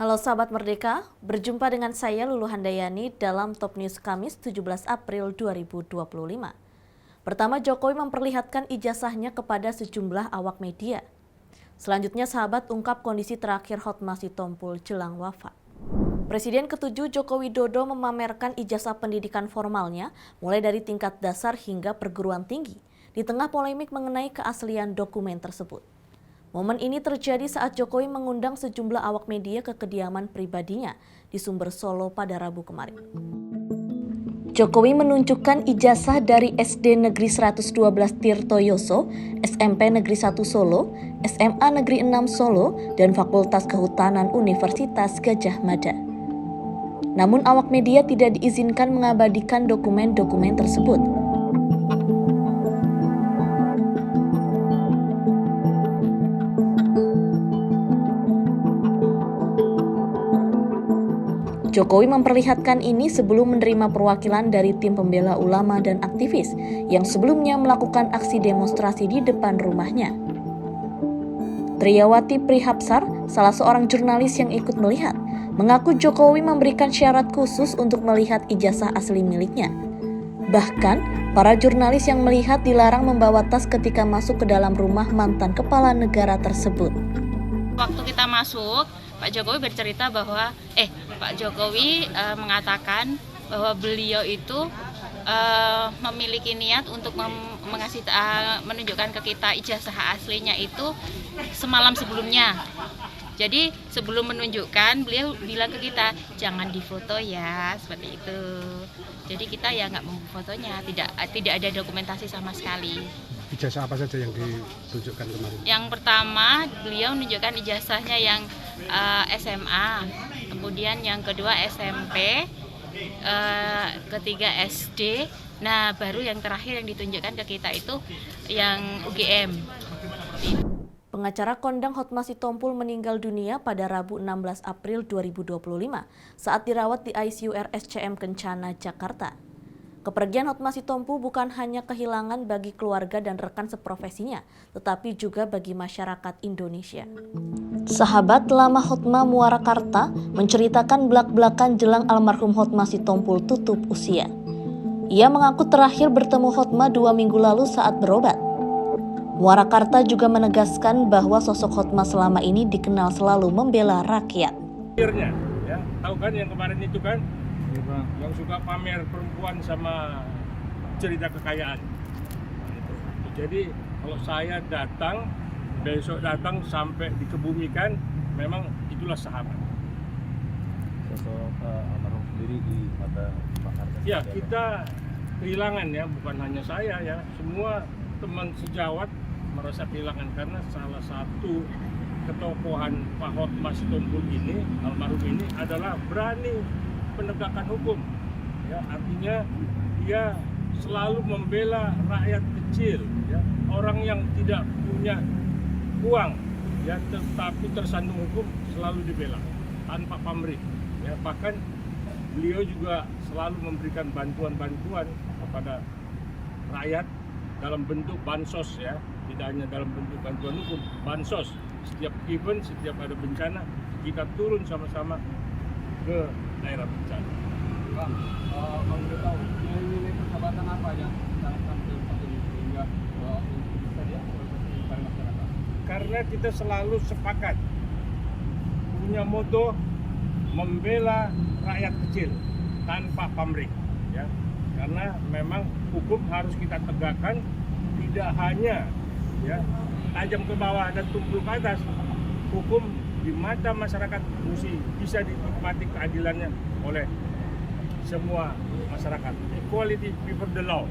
Halo sahabat Merdeka, berjumpa dengan saya Lulu Handayani dalam Top News Kamis 17 April 2025. Pertama, Jokowi memperlihatkan ijazahnya kepada sejumlah awak media. Selanjutnya, sahabat ungkap kondisi terakhir Hotma Sitompul jelang wafat. Presiden ke-7 Joko Widodo memamerkan ijazah pendidikan formalnya mulai dari tingkat dasar hingga perguruan tinggi di tengah polemik mengenai keaslian dokumen tersebut. Momen ini terjadi saat Jokowi mengundang sejumlah awak media ke kediaman pribadinya di Sumber Solo pada Rabu kemarin. Jokowi menunjukkan ijazah dari SD Negeri 112 Tirtoyoso, SMP Negeri 1 Solo, SMA Negeri 6 Solo, dan Fakultas Kehutanan Universitas Gadjah Mada. Namun awak media tidak diizinkan mengabadikan dokumen-dokumen tersebut. Jokowi memperlihatkan ini sebelum menerima perwakilan dari tim pembela ulama dan aktivis yang sebelumnya melakukan aksi demonstrasi di depan rumahnya. Triyawati Prihapsar, salah seorang jurnalis yang ikut melihat, mengaku Jokowi memberikan syarat khusus untuk melihat ijazah asli miliknya. Bahkan, para jurnalis yang melihat dilarang membawa tas ketika masuk ke dalam rumah mantan kepala negara tersebut. Waktu kita masuk, Pak Jokowi bercerita bahwa Pak Jokowi mengatakan bahwa beliau itu memiliki niat untuk menunjukkan ke kita ijazah aslinya itu semalam sebelumnya. Jadi sebelum menunjukkan, beliau bilang ke kita jangan difoto ya, seperti itu. Jadi kita ya nggak mau fotonya, tidak ada dokumentasi sama sekali. Ijazah apa saja yang ditunjukkan kemarin? Yang pertama, beliau menunjukkan ijazahnya yang SMA, kemudian yang kedua SMP, ketiga SD, nah baru yang terakhir yang ditunjukkan ke kita itu yang UGM. Pengacara kondang Hotma Sitompul meninggal dunia pada Rabu 16 April 2025 saat dirawat di ICU RSCM Kencana, Jakarta. Kepergian Hotma Sitompul bukan hanya kehilangan bagi keluarga dan rekan seprofesinya, tetapi juga bagi masyarakat Indonesia. Sahabat lama Hotma Muarakarta menceritakan belak-belakan jelang almarhum Hotma Sitompul tutup usia. Ia mengaku terakhir bertemu Hotma 2 minggu lalu saat berobat. Muarakarta juga menegaskan bahwa sosok Hotma selama ini dikenal selalu membela rakyat. Ya, tahu kan yang kemarin itu kan, yang suka pamer perempuan sama cerita kekayaan. Jadi kalau saya datang, besok datang sampai dikebumikan, memang itulah sahabat. Sosok almarhum sendiri di mata Pak Harta. Ya, kita kehilangan ya, bukan hanya saya ya, semua teman sejawat merasa kehilangan karena salah satu ketokohan Pak Hotma Sitompul ini, almarhum ini adalah berani penegakan hukum. Ya, artinya dia selalu membela rakyat kecil, ya, orang yang tidak punya uang, ya, tetapi tersandung hukum selalu dibela tanpa pamrih. Ya, bahkan beliau juga selalu memberikan bantuan-bantuan kepada rakyat dalam bentuk bansos, ya, tidak hanya dalam bentuk bantuan hukum, bansos. Setiap event, setiap ada bencana, kita turun sama-sama ke daerah bencana. Pak, kalau boleh tahu, nilai persahabatan apa yang ditanamkan ke satu sehingga bisa diapresiasi pada masyarakat? Karena kita selalu sepakat punya moto membela rakyat kecil tanpa pamrih, ya. Karena memang hukum harus kita tegakkan, tidak hanya ya tajam ke bawah dan tumpul ke atas. Hukum di mata masyarakat mesti bisa dinikmati keadilannya oleh semua masyarakat. Equality before the law.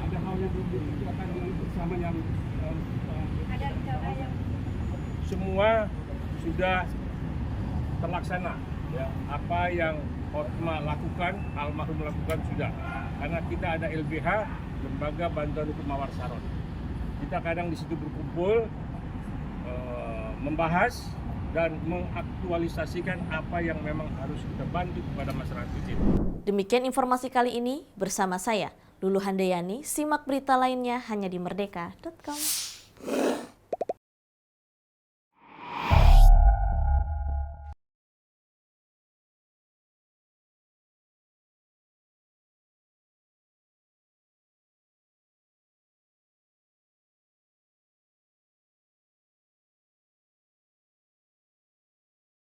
Ada hal yang belum dibicarakan bersama yang semua sudah terlaksana. Ya, apa yang Hotma lakukan, almarhum lakukan sudah. Karena kita ada LBH, Lembaga Bantuan Hukum Mawar Saron. Kita kadang di situ berkumpul, membahas dan mengaktualisasikan apa yang memang harus kita bantu kepada masyarakat kecil. Demikian informasi kali ini bersama saya, Lulu Handayani. Simak berita lainnya hanya di merdeka.com.